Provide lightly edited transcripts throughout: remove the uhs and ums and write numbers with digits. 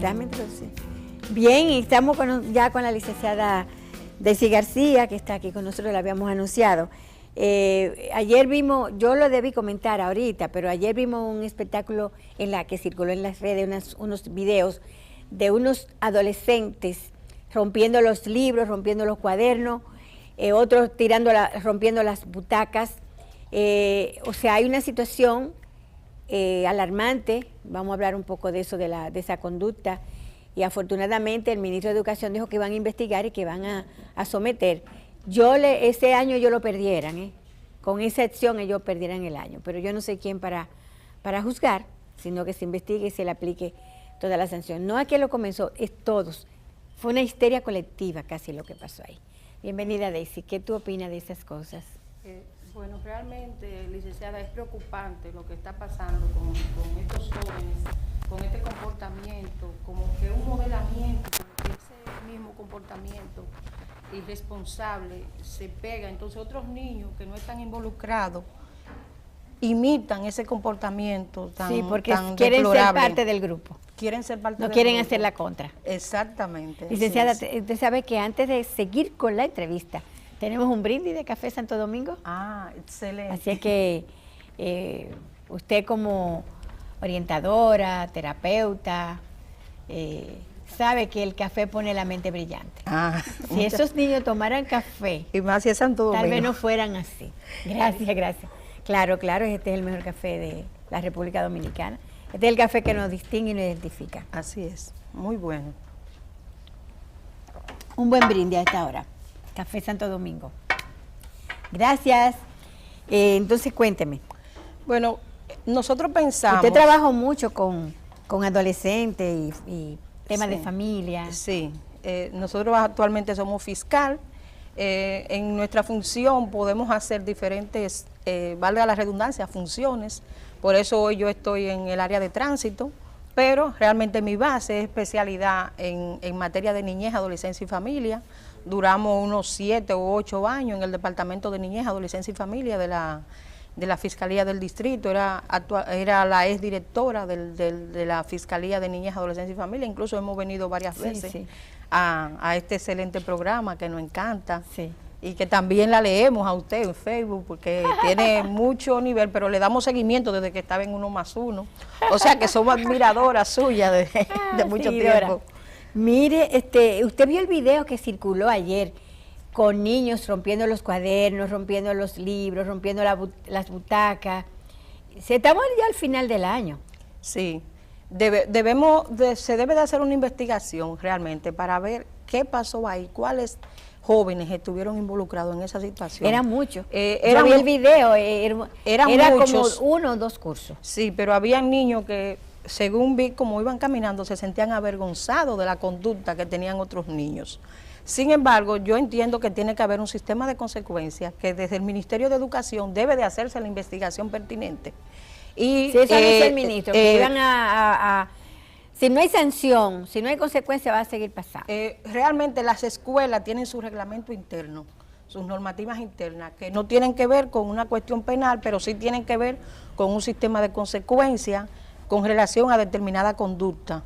Déjame introducir. Bien, y estamos ya con la licenciada Daisy García, que está aquí con nosotros, la habíamos anunciado. Ayer vimos, yo lo debí comentar ahorita, pero ayer vimos un espectáculo en la que circuló en las redes unos videos de unos adolescentes rompiendo los libros, rompiendo los cuadernos, otros rompiendo las butacas. O sea, hay una situación alarmante. Vamos a hablar un poco de eso, de esa conducta, y afortunadamente el ministro de Educación dijo que van a investigar y que van a someter. Ese año ellos lo perdieran, con esa acción ellos perdieran el año, pero yo no sé quién para juzgar, sino que se investigue y se le aplique toda la sanción. No a quien lo comenzó, es todos. Fue una histeria colectiva casi lo que pasó ahí. Bienvenida, Daisy. ¿Qué tú opinas de esas cosas? Bueno, realmente, licenciada, es preocupante lo que está pasando con estos jóvenes, con este comportamiento, como que un modelamiento, ese mismo comportamiento irresponsable se pega. Entonces otros niños que no están involucrados imitan ese comportamiento tan sí, porque tan quieren deplorable. Ser parte del grupo. Quieren ser parte no del quieren grupo. hacer la contra. Exactamente. Licenciada, usted sabe que antes de seguir con la entrevista, tenemos un brindis de Café Santo Domingo. Ah, excelente. Así es que usted como orientadora, terapeuta, sabe que el café pone la mente brillante. Si esos niños tomaran café, y más si es Santo Domingo, tal vez no fueran así. Gracias, gracias. Claro, este es el mejor café de la República Dominicana. Este es el café que nos distingue y nos identifica. Así es, muy bueno. Un buen brindis a esta hora. Café Santo Domingo. Gracias. Entonces, cuénteme. Bueno, nosotros pensamos... Usted trabajó mucho con adolescentes y temas sí, de familia. Sí, nosotros actualmente somos fiscal. En nuestra función podemos hacer diferentes, valga la redundancia, funciones. Por eso hoy yo estoy en el área de tránsito, pero realmente mi base es especialidad en materia de niñez, adolescencia y familia. Duramos unos 7 u 8 años en el Departamento de Niñez, Adolescencia y Familia de la Fiscalía del Distrito. Era la exdirectora de la Fiscalía de Niñez, Adolescencia y Familia. Incluso hemos venido varias veces a este excelente programa que nos encanta. Sí. Y que también la leemos a usted en Facebook porque tiene mucho nivel, pero le damos seguimiento desde que estaba en 1+1. O sea que somos admiradoras suyas de mucho tiempo. Mire, usted vio el video que circuló ayer con niños rompiendo los cuadernos, rompiendo los libros, rompiendo las butacas. Estamos ya al final del año. Sí, se debe de hacer una investigación realmente para ver qué pasó ahí, cuáles jóvenes estuvieron involucrados en esa situación. Eran muchos. Yo vi el video, era muchos, como 1 o 2 cursos. Sí, pero había niños que, según vi cómo iban caminando, se sentían avergonzados de la conducta que tenían otros niños. Sin embargo, yo entiendo que tiene que haber un sistema de consecuencias, que desde el Ministerio de Educación debe de hacerse la investigación pertinente. Y, sí, eso dice el ministro, que iban si no hay sanción, si no hay consecuencia, va a seguir pasando. Realmente las escuelas tienen su reglamento interno, sus normativas internas, que no tienen que ver con una cuestión penal, pero sí tienen que ver con un sistema de consecuencias con relación a determinada conducta.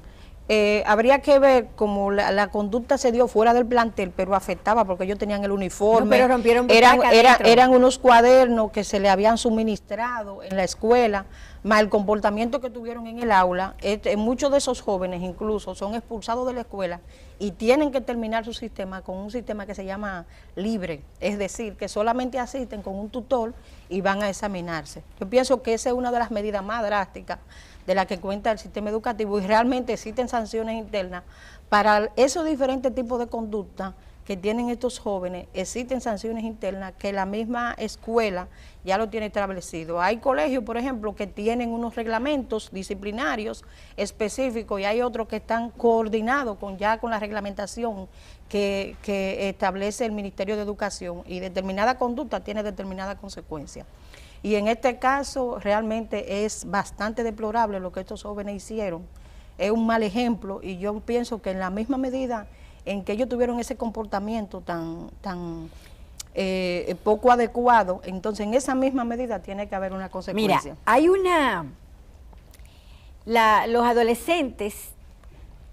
Habría que ver cómo la conducta se dio fuera del plantel, pero afectaba porque ellos tenían el uniforme. No, pero rompieron eran unos cuadernos que se le habían suministrado en la escuela, más el comportamiento que tuvieron en el aula. Muchos de esos jóvenes incluso son expulsados de la escuela y tienen que terminar su sistema con un sistema que se llama libre, es decir, que solamente asisten con un tutor y van a examinarse. Yo pienso que esa es una de las medidas más drásticas de la que cuenta el sistema educativo, y realmente existen sanciones internas para esos diferentes tipos de conducta que tienen estos jóvenes. Existen sanciones internas que la misma escuela ya lo tiene establecido. Hay colegios, por ejemplo, que tienen unos reglamentos disciplinarios específicos y hay otros que están coordinados con la reglamentación que establece el Ministerio de Educación, y determinada conducta tiene determinada consecuencia. Y en este caso realmente es bastante deplorable lo que estos jóvenes hicieron. Es un mal ejemplo, y yo pienso que en la misma medida en que ellos tuvieron ese comportamiento tan poco adecuado, entonces en esa misma medida tiene que haber una consecuencia. Mira, hay los adolescentes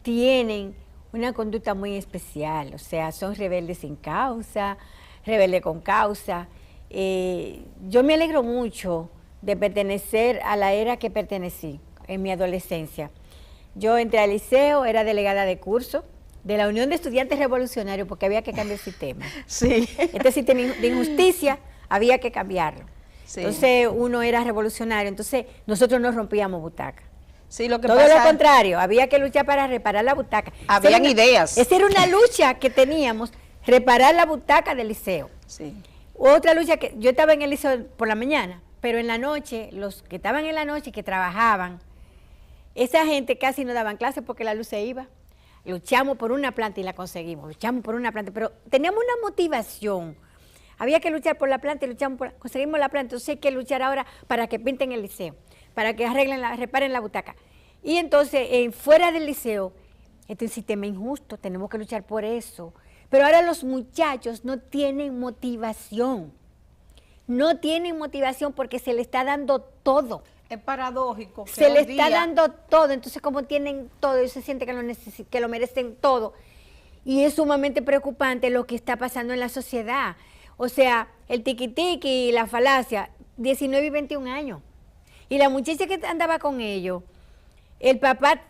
tienen una conducta muy especial, o sea, son rebeldes sin causa, rebeldes con causa. Yo me alegro mucho de pertenecer a la era que pertenecí en mi adolescencia. Yo entré al liceo, era delegada de curso de la Unión de Estudiantes Revolucionarios porque había que cambiar el sistema. Sí. Este sistema de injusticia había que cambiarlo. Sí. Entonces uno era revolucionario, entonces nosotros no rompíamos butaca. Sí, lo que todo lo contrario, había que luchar para reparar la butaca. Habían ideas. Esa era una lucha que teníamos, reparar la butaca del liceo. Sí. Otra lucha que yo estaba en el liceo por la mañana, pero en la noche, los que estaban en la noche, que trabajaban, esa gente casi no daban clases porque la luz se iba. Luchamos por una planta y la conseguimos, luchamos por una planta, pero teníamos una motivación. Había que luchar por la planta y conseguimos la planta, entonces hay que luchar ahora para que pinten el liceo, para que reparen la butaca. Y entonces, fuera del liceo, este es un sistema injusto, tenemos que luchar por eso. Pero ahora los muchachos no tienen motivación. No tienen motivación porque se le está dando todo. Es paradójico. Se le está dando todo, entonces como tienen todo, ellos se sienten que lo merecen todo. Y es sumamente preocupante lo que está pasando en la sociedad. O sea, el tiqui-tiqui y la falacia, 19 y 21 años. Y la muchacha que andaba con ellos, el papá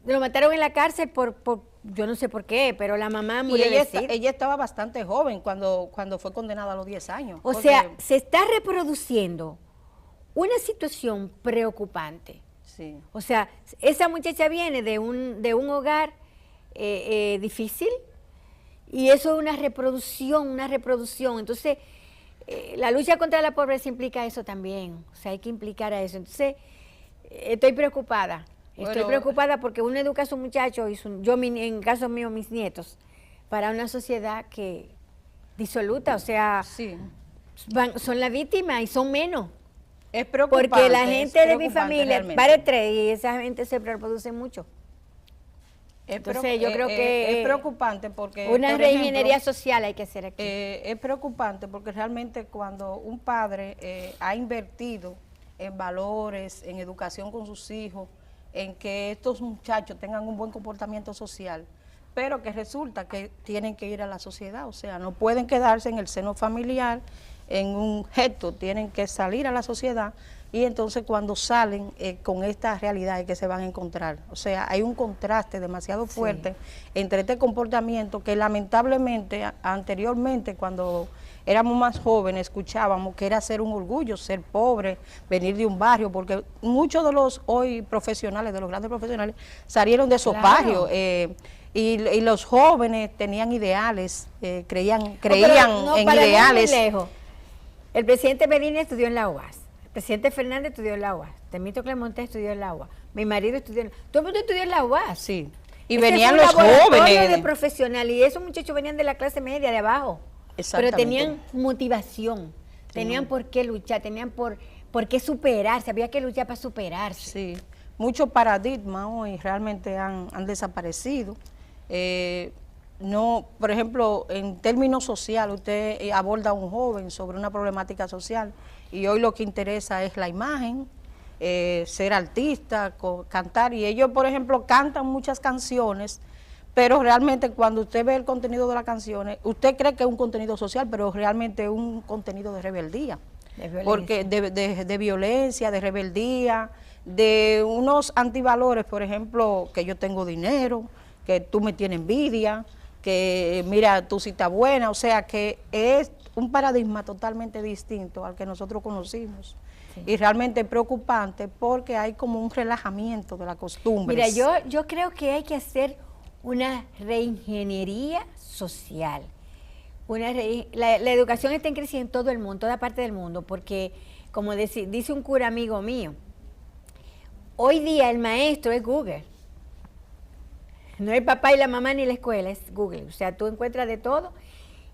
lo mataron en la cárcel por yo no sé por qué, pero la mamá murió. Y ella estaba bastante joven cuando fue condenada a los 10 años. O sea, se está reproduciendo una situación preocupante. Sí. O sea, esa muchacha viene de un hogar difícil y eso es una reproducción. Entonces, la lucha contra la pobreza implica eso también. O sea, hay que implicar a eso. Entonces, estoy preocupada. Estoy preocupada porque uno educa a sus muchachos, en el caso mío, mis nietos, para una sociedad que disoluta, o sea, sí. Son la víctima y son menos. Es preocupante. Porque la gente de mi familia, pare tres, y esa gente se reproduce mucho. Entonces yo creo que es preocupante porque una reingeniería social hay que hacer aquí. Es preocupante porque realmente cuando un padre ha invertido en valores, en educación con sus hijos, en que estos muchachos tengan un buen comportamiento social, pero que resulta que tienen que ir a la sociedad, o sea, no pueden quedarse en el seno familiar, en un gesto, tienen que salir a la sociedad y entonces cuando salen con esta realidad es que se van a encontrar. O sea, hay un contraste demasiado fuerte entre este comportamiento que lamentablemente anteriormente cuando éramos más jóvenes escuchábamos que era ser un orgullo, ser pobre, venir de un barrio, porque muchos de los hoy profesionales, de los grandes profesionales, salieron de esos barrios. Y los jóvenes tenían ideales, creían en ideales. El presidente Medina estudió en la UAS, el presidente Fernández estudió en la UAS, Temito Clemente estudió en la UAS, mi marido estudió en la UAS, todo el mundo estudió en la UAS. Sí. Y venían los jóvenes. De profesional, y esos muchachos venían de la clase media, de abajo. Pero tenían motivación, tenían por qué luchar, tenían por qué superarse, había que luchar para superarse. Sí, muchos paradigmas hoy realmente han desaparecido. No, por ejemplo, en términos sociales, usted aborda a un joven sobre una problemática social y hoy lo que interesa es la imagen, ser artista, cantar, y ellos, por ejemplo, cantan muchas canciones, pero realmente cuando usted ve el contenido de las canciones, usted cree que es un contenido social, pero realmente es un contenido de rebeldía. Porque de violencia, de rebeldía, de unos antivalores, por ejemplo, que yo tengo dinero, que tú me tienes envidia, que mira, tú sí estás buena, o sea que es un paradigma totalmente distinto al que nosotros conocimos. Sí. Y realmente es preocupante porque hay como un relajamiento de la costumbre. Mira, yo creo que hay que hacer una reingeniería social. La educación está en crecimiento en todo el mundo, en toda parte del mundo, porque como dice un cura amigo mío, hoy día el maestro es Google. No es el papá y la mamá ni la escuela, es Google. O sea, tú encuentras de todo.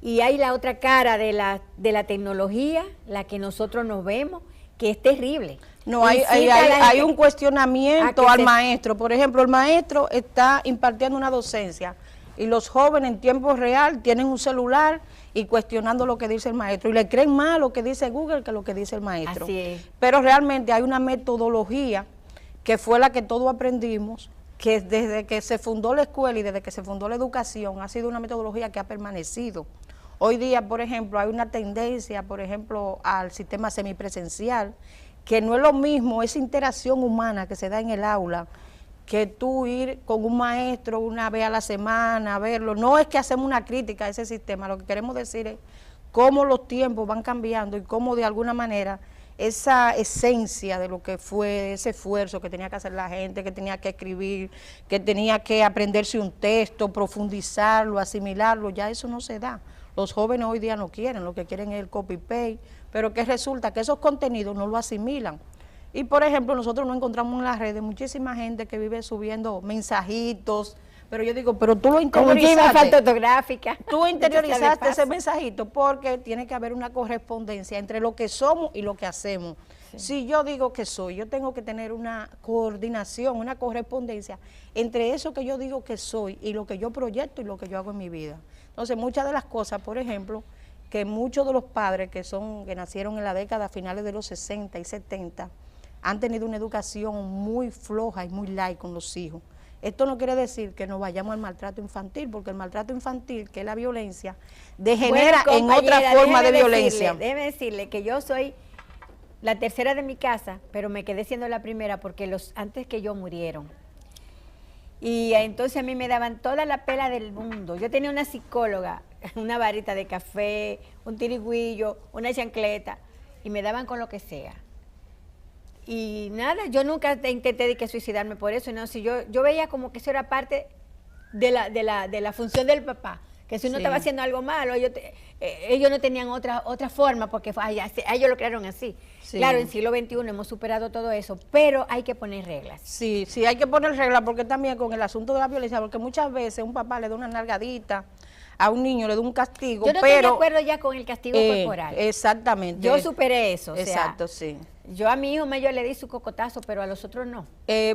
Y hay la otra cara de la tecnología, la que nosotros nos vemos, que es terrible. No, hay un cuestionamiento al maestro. Por ejemplo, el maestro está impartiendo una docencia y los jóvenes en tiempo real tienen un celular y cuestionando lo que dice el maestro. Y le creen más lo que dice Google que lo que dice el maestro. Así es. Pero realmente hay una metodología que fue la que todos aprendimos, que desde que se fundó la escuela y desde que se fundó la educación ha sido una metodología que ha permanecido. Hoy día, por ejemplo, hay una tendencia, por ejemplo, al sistema semipresencial, que no es lo mismo esa interacción humana que se da en el aula, que tú ir con un maestro una vez a la semana a verlo. No es que hacemos una crítica a ese sistema, lo que queremos decir es cómo los tiempos van cambiando y cómo de alguna manera esa esencia de lo que fue ese esfuerzo que tenía que hacer la gente, que tenía que escribir, que tenía que aprenderse un texto, profundizarlo, asimilarlo, ya eso no se da. Los jóvenes hoy día no quieren, lo que quieren es el copy-paste, pero que resulta que esos contenidos no lo asimilan. Y por ejemplo, nosotros nos encontramos en las redes muchísima gente que vive subiendo mensajitos, pero yo digo, pero tú lo interiorizaste. Fotográfica. Tú interiorizaste ese mensajito porque tiene que haber una correspondencia entre lo que somos y lo que hacemos. Sí. Si yo digo que soy, yo tengo que tener una coordinación, una correspondencia entre eso que yo digo que soy y lo que yo proyecto y lo que yo hago en mi vida. Entonces, muchas de las cosas, por ejemplo, que muchos de los padres que nacieron en la década finales de los 60 y 70 han tenido una educación muy floja y muy light con los hijos. Esto no quiere decir que nos vayamos al maltrato infantil, porque el maltrato infantil, que es la violencia, degenera en otra forma de violencia. Déjeme decirle que yo soy la tercera de mi casa, pero me quedé siendo la primera porque los antes que yo murieron. Y entonces a mí me daban toda la pela del mundo. Yo tenía una psicóloga, una varita de café, un tirigüillo, una chancleta, y me daban con lo que sea. Y nada, yo nunca intenté de que suicidarme por eso, no, si yo veía como que eso era parte de la función del papá, que si uno estaba haciendo algo malo, ellos no tenían otra forma, porque ellos lo crearon así. Sí. Claro, en siglo XXI hemos superado todo eso, pero hay que poner reglas. Sí, sí, hay que poner reglas, porque también con el asunto de la violencia, porque muchas veces un papá le da una nalgadita, a un niño le da un castigo, yo no estoy de acuerdo ya con el castigo corporal. Exactamente. Yo superé eso. Exacto, sí. Yo a mi hijo mayor le di su cocotazo, pero a los otros no.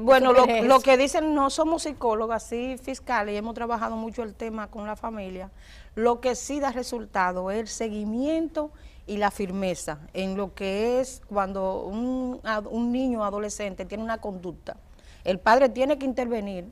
Bueno, lo que dicen, no somos psicólogas, sí fiscales, y hemos trabajado mucho el tema con la familia. Lo que sí da resultado es el seguimiento y la firmeza en lo que es cuando un niño o adolescente tiene una conducta. El padre tiene que intervenir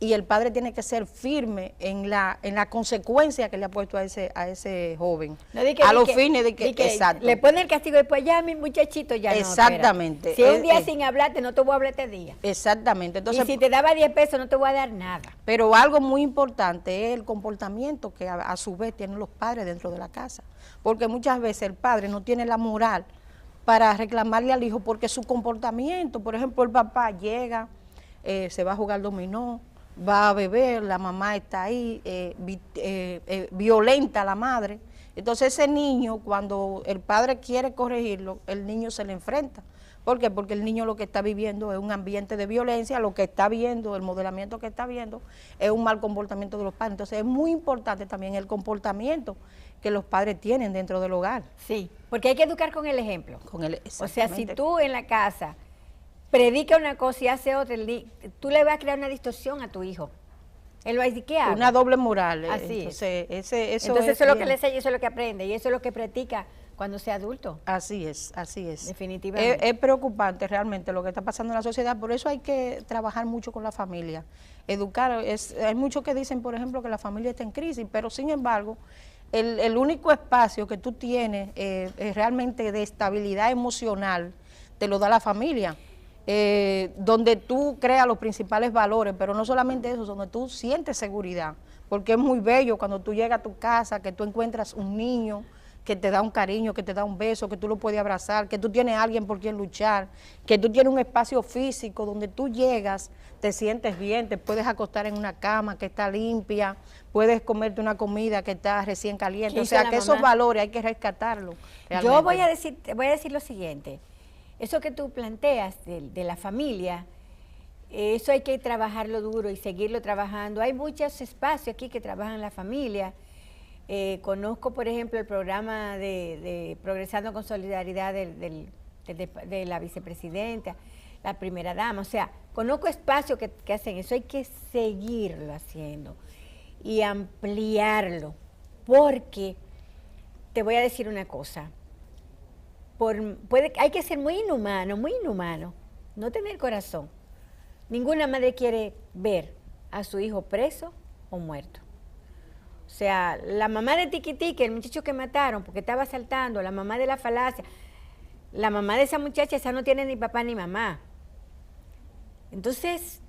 y el padre tiene que ser firme en la consecuencia que le ha puesto a ese joven. No, los fines de que exacto. Le pone el castigo y después ya mi muchachito ya exactamente. No. Si un día sin hablarte, no te voy a hablar este día. Exactamente. Entonces, y si te daba 10 pesos, no te voy a dar nada. Pero algo muy importante es el comportamiento que a su vez tienen los padres dentro de la casa. Porque muchas veces el padre no tiene la moral para reclamarle al hijo porque su comportamiento, por ejemplo, el papá llega, se va a jugar dominó, va a beber, la mamá está ahí, violenta a la madre. Entonces ese niño, cuando el padre quiere corregirlo, el niño se le enfrenta. ¿Por qué? Porque el niño lo que está viviendo es un ambiente de violencia, lo que está viendo, el modelamiento que está viendo, es un mal comportamiento de los padres. Entonces es muy importante también el comportamiento que los padres tienen dentro del hogar. Sí, porque hay que educar con el ejemplo. O sea, si tú en la casa predica una cosa y hace otra, tú le vas a crear una distorsión a tu hijo. Él va a decir, ¿qué hago? Una doble moral. Así entonces, eso es lo que le enseña, eso es lo que aprende, y eso es lo que practica cuando sea adulto. Así es, así es. Definitivamente. Es preocupante realmente lo que está pasando en la sociedad, por eso hay que trabajar mucho con la familia, educar. Hay muchos que dicen, por ejemplo, que la familia está en crisis, pero sin embargo, el único espacio que tú tienes realmente de estabilidad emocional, te lo da la familia. Donde tú creas los principales valores, pero no solamente eso, donde tú sientes seguridad, porque es muy bello cuando tú llegas a tu casa, que tú encuentras un niño que te da un cariño, que te da un beso, que tú lo puedes abrazar, que tú tienes a alguien por quien luchar, que tú tienes un espacio físico donde tú llegas, te sientes bien, te puedes acostar en una cama que está limpia, puedes comerte una comida que está recién caliente, o sea que esos valores hay que rescatarlos. Yo voy a decir lo siguiente. Eso que tú planteas de la familia, eso hay que trabajarlo duro y seguirlo trabajando. Hay muchos espacios aquí que trabajan la familia. Conozco, por ejemplo, el programa de Progresando con Solidaridad de la vicepresidenta, la primera dama. O sea, conozco espacios que hacen eso. Hay que seguirlo haciendo y ampliarlo. Porque, te voy a decir una cosa, hay que ser muy inhumano, no tener corazón, Ninguna madre quiere ver a su hijo preso o muerto. O sea, la mamá de Tiquitique, el muchacho que mataron porque estaba asaltando, la mamá de la falacia, la mamá de esa muchacha, esa no tiene ni papá ni mamá. Entonces,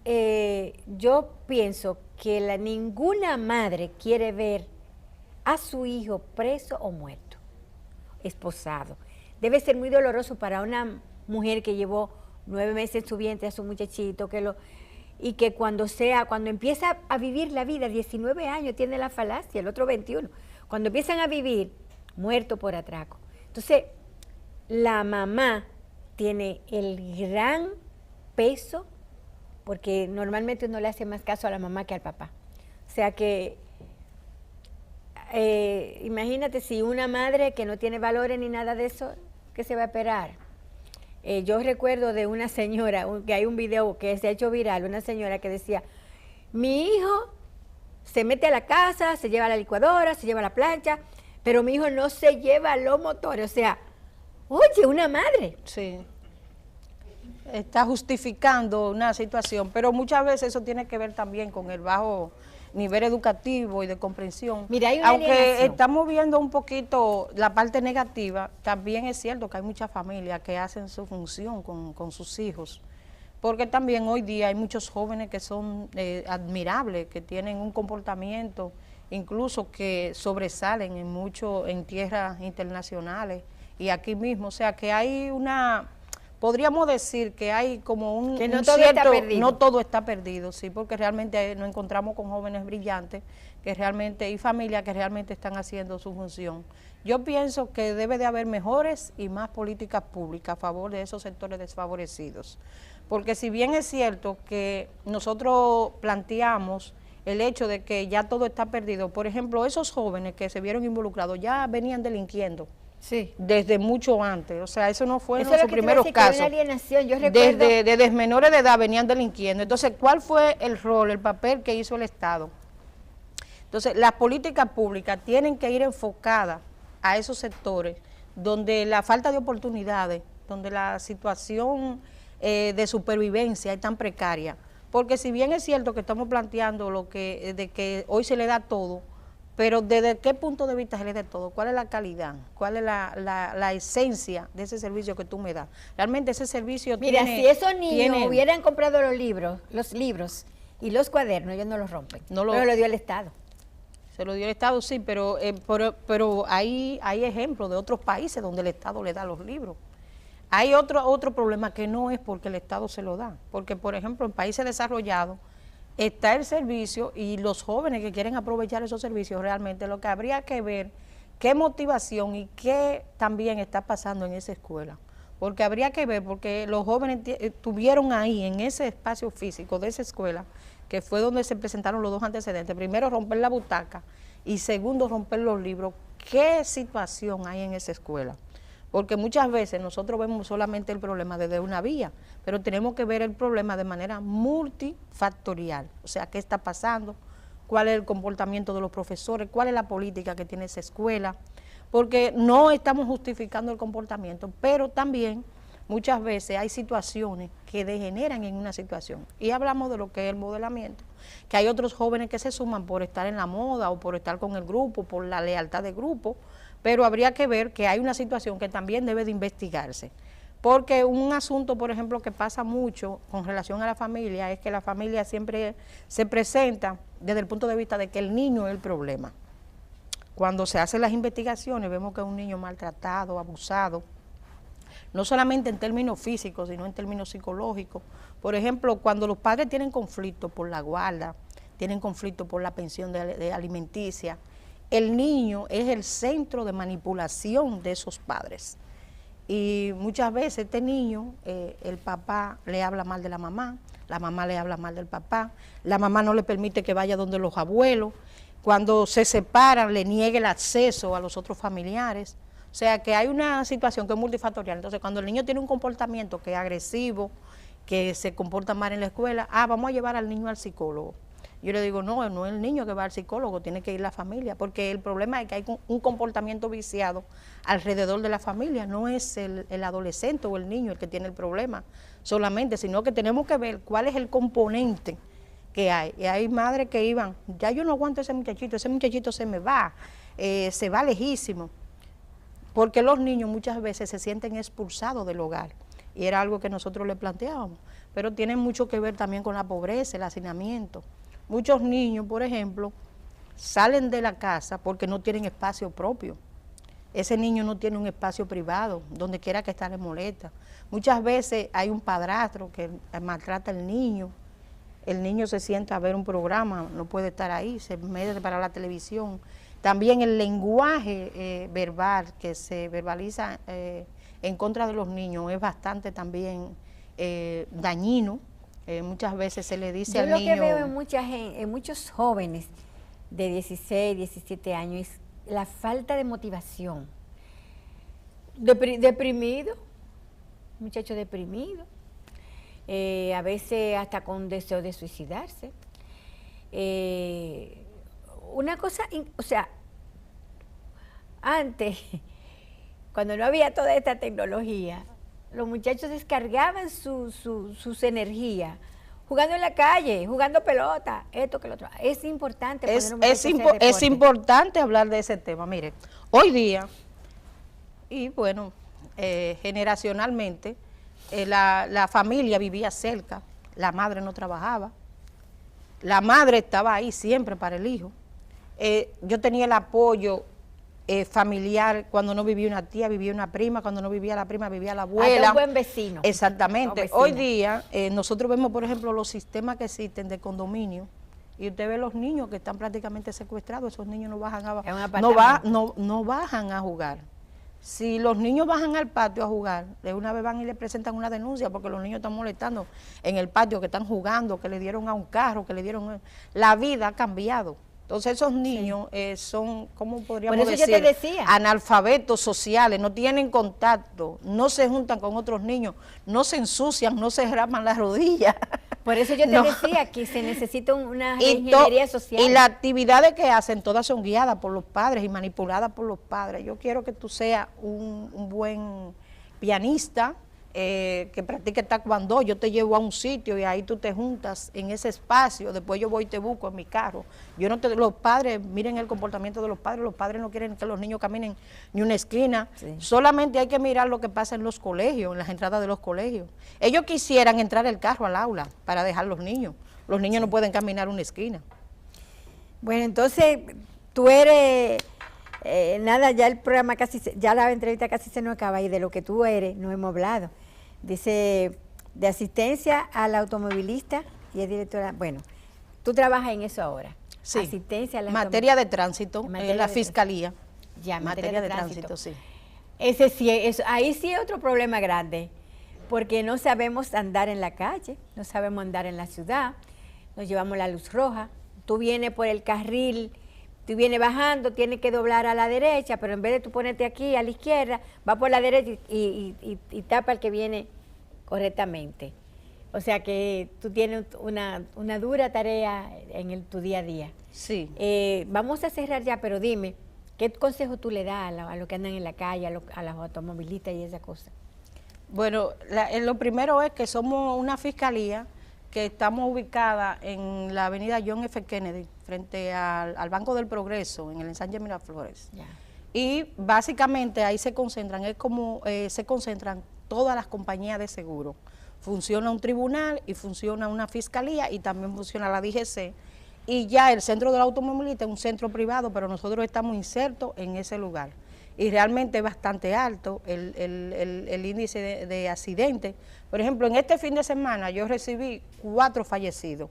yo pienso que ninguna madre quiere ver a su hijo preso o muerto, esposado. Debe ser muy doloroso para una mujer que llevó 9 meses en su vientre a su muchachito, y que cuando empieza a vivir la vida, 19 años tiene la falacia, el otro 21, cuando empiezan a vivir, muerto por atraco. Entonces, la mamá tiene el gran peso, porque normalmente uno le hace más caso a la mamá que al papá. O sea que, imagínate si una madre que no tiene valores ni nada de eso, ¿qué se va a esperar? Yo recuerdo de una señora, que hay un video que se ha hecho viral, una señora que decía, mi hijo se mete a la casa, se lleva la licuadora, se lleva la plancha, pero mi hijo no se lleva los motores. O sea, oye, una madre. Sí. Está justificando una situación, pero muchas veces eso tiene que ver también con el bajo nivel educativo y de comprensión. Mira, hay una aunque alienación. Estamos viendo un poquito la parte negativa, también es cierto que hay muchas familias que hacen su función con sus hijos, porque también hoy día hay muchos jóvenes que son admirables, que tienen un comportamiento, incluso que sobresalen en tierras internacionales y aquí mismo, o sea que hay podríamos decir que hay como que no todo está perdido. No todo está perdido, sí, porque realmente nos encontramos con jóvenes brillantes y familias que realmente están haciendo su función. Yo pienso que debe de haber mejores y más políticas públicas a favor de esos sectores desfavorecidos, porque si bien es cierto que nosotros planteamos el hecho de que ya todo está perdido, por ejemplo, esos jóvenes que se vieron involucrados ya venían delinquiendo. Sí. Desde mucho antes, o sea, eso no fue en sus primeros casos. Una alienación. Yo recuerdo desde menores de edad venían delinquiendo. Entonces, ¿cuál fue el rol, el papel que hizo el Estado? Entonces, las políticas públicas tienen que ir enfocadas a esos sectores donde la falta de oportunidades, donde la situación de supervivencia es tan precaria. Porque si bien es cierto que estamos planteando de que hoy se le da todo, pero ¿desde qué punto de vista se le da todo? ¿Cuál es la calidad? ¿Cuál es la esencia de ese servicio que tú me das? Realmente ese servicio Mira, si esos niños hubieran comprado los libros y los cuadernos, ellos no los rompen. Pero lo dio el Estado. Se lo dio el Estado, sí, pero hay ejemplos de otros países donde el Estado le da los libros. Hay otro problema que no es porque el Estado se lo da, porque por ejemplo en países desarrollados está el servicio y los jóvenes que quieren aprovechar esos servicios, realmente lo que habría que ver qué motivación y qué también está pasando en esa escuela, porque habría que ver, porque los jóvenes tuvieron ahí en ese espacio físico de esa escuela, que fue donde se presentaron los dos antecedentes, primero romper la butaca y segundo romper los libros, qué situación hay en esa escuela. Porque muchas veces nosotros vemos solamente el problema desde una vía, pero tenemos que ver el problema de manera multifactorial. O sea, ¿qué está pasando? ¿Cuál es el comportamiento de los profesores? ¿Cuál es la política que tiene esa escuela? Porque no estamos justificando el comportamiento, pero también muchas veces hay situaciones que degeneran en una situación. Y hablamos de lo que es el modelamiento, que hay otros jóvenes que se suman por estar en la moda o por estar con el grupo, por la lealtad del grupo, pero habría que ver que hay una situación que también debe de investigarse, porque un asunto, por ejemplo, que pasa mucho con relación a la familia, es que la familia siempre se presenta desde el punto de vista de que el niño es el problema. Cuando se hacen las investigaciones vemos que es un niño maltratado, abusado, no solamente en términos físicos, sino en términos psicológicos. Por ejemplo, cuando los padres tienen conflicto por la guarda, tienen conflicto por la pensión de alimenticia, el niño es el centro de manipulación de esos padres. Y muchas veces este niño, el papá le habla mal de la mamá le habla mal del papá, la mamá no le permite que vaya donde los abuelos, cuando se separan le niega el acceso a los otros familiares. O sea que hay una situación que es multifactorial. Entonces cuando el niño tiene un comportamiento que es agresivo, que se comporta mal en la escuela, vamos a llevar al niño al psicólogo. Yo le digo, no, no es el niño que va al psicólogo, tiene que ir la familia, porque el problema es que hay un comportamiento viciado alrededor de la familia, no es el adolescente o el niño el que tiene el problema solamente, sino que tenemos que ver cuál es el componente que hay. Y hay madres que iban, ya yo no aguanto ese muchachito se me va, se va lejísimo, porque los niños muchas veces se sienten expulsados del hogar, y era algo que nosotros le planteábamos, pero tiene mucho que ver también con la pobreza, el hacinamiento. Muchos niños, por ejemplo, salen de la casa porque no tienen espacio propio. Ese niño no tiene un espacio privado, donde quiera que esté le molesta. Muchas veces hay un padrastro que maltrata al niño. El niño se sienta a ver un programa, no puede estar ahí, se mete para la televisión. También el lenguaje verbal que se verbaliza en contra de los niños es bastante también dañino. Muchas veces se le dice al niño... Yo lo que veo en muchos jóvenes de 16, 17 años es la falta de motivación. Deprimido, muchacho deprimido, a veces hasta con deseo de suicidarse. Una cosa, o sea, antes, cuando no había toda esta tecnología, los muchachos descargaban sus energías jugando en la calle, jugando pelota, esto que lo otro. Es importante poner un es importante hablar de ese tema. Mire, hoy día, y bueno, generacionalmente, la familia vivía cerca, la madre no trabajaba, la madre estaba ahí siempre para el hijo. Yo tenía el apoyo familiar, cuando no vivía una tía, vivía una prima, cuando no vivía la prima, vivía la abuela. Un buen vecino. Exactamente. Hoy día, nosotros vemos, por ejemplo, los sistemas que existen de condominio, y usted ve los niños que están prácticamente secuestrados, esos niños no bajan no bajan a jugar. Si los niños bajan al patio a jugar, de una vez van y le presentan una denuncia porque los niños están molestando en el patio, que están jugando, que le dieron a un carro, que le dieron... La vida ha cambiado. Entonces esos niños son, ¿cómo podríamos decir? Yo te decía. Analfabetos sociales, no tienen contacto, no se juntan con otros niños, no se ensucian, no se raman las rodillas. Por eso yo te decía que se necesita una ingeniería social. Y las actividades que hacen todas son guiadas por los padres y manipuladas por los padres. Yo quiero que tú seas un buen pianista, que practique taekwondo, yo te llevo a un sitio y ahí tú te juntas en ese espacio, después yo voy y te busco en mi carro. Los padres, miren el comportamiento de los padres no quieren que los niños caminen ni una esquina, solamente hay que mirar lo que pasa en los colegios, en las entradas de los colegios. Ellos quisieran entrar el carro al aula para dejar los niños no pueden caminar una esquina. Bueno, entonces tú eres... nada, ya el programa ya la entrevista casi se nos acaba, y de lo que tú eres no hemos hablado. Dice, de asistencia al automovilista y es directora, bueno, tú trabajas en eso ahora. Sí, asistencia a materia de tránsito, en la fiscalía. Ya, materia de tránsito, sí. Ese sí, ahí sí es otro problema grande, porque no sabemos andar en la calle, no sabemos andar en la ciudad, nos llevamos la luz roja, tú vienes por el carril, tú vienes bajando, tienes que doblar a la derecha, pero en vez de tú ponerte aquí a la izquierda, va por la derecha y tapa al que viene correctamente. O sea que tú tienes una dura tarea en tu día a día. Sí. Vamos a cerrar ya, pero dime, ¿qué consejo tú le das a los que andan en la calle, a los automovilistas y esas cosas? Bueno, lo primero es que somos una fiscalía que estamos ubicada en la avenida John F. Kennedy, frente al Banco del Progreso, en el ensanche Miraflores. Ya. Y básicamente ahí se concentran, se concentran todas las compañías de seguro. Funciona un tribunal y funciona una fiscalía y también funciona la DGC. Y ya el centro del automovilista es un centro privado, pero nosotros estamos insertos en ese lugar. Y realmente es bastante alto el índice de accidentes. Por ejemplo, en este fin de semana yo recibí 4 fallecidos.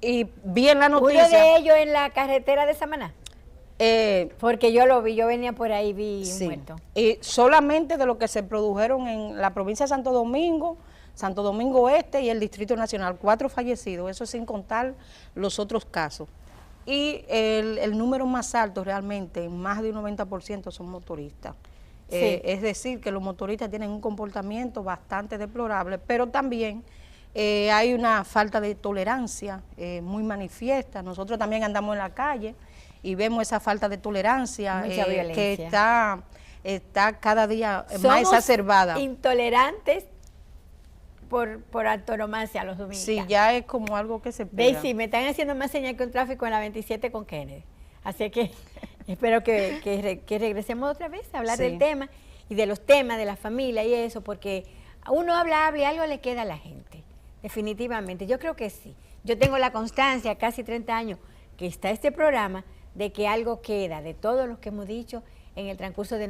Y vi en la noticia... ¿Uno de ellos en la carretera de Samaná? Porque yo lo vi, yo venía por ahí y vi un muerto. Y solamente de lo que se produjeron en la provincia de Santo Domingo Este y el Distrito Nacional, 4 fallecidos, eso sin contar los otros casos. Y el número más alto realmente, más de un 90% son motoristas. Es decir, que los motoristas tienen un comportamiento bastante deplorable, pero también Hay una falta de tolerancia muy manifiesta. Nosotros también andamos en la calle y vemos esa falta de tolerancia que está cada día más exacerbada. Intolerantes por antonomasia los dominicanos. Sí, ya es como algo que se pega. Daisy, me están haciendo más señal que un tráfico en la 27 con Kennedy. Así que espero que regresemos otra vez a hablar del tema y de los temas de la familia y eso, porque uno habla y algo le queda a la gente. Definitivamente, yo creo que sí. Yo tengo la constancia, casi 30 años que está este programa, de que algo queda de todos los que hemos dicho en el transcurso de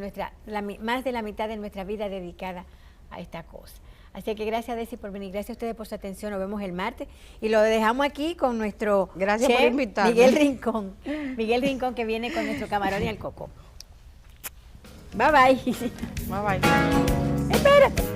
más de la mitad de nuestra vida dedicada a esta cosa. Así que gracias, Daisy, por venir. Gracias a ustedes por su atención. Nos vemos el martes. Y lo dejamos aquí con nuestro chef, por invitarme. Miguel Rincón. Miguel Rincón, que viene con nuestro camarón y el coco. Bye, bye. Bye, bye. Espérate.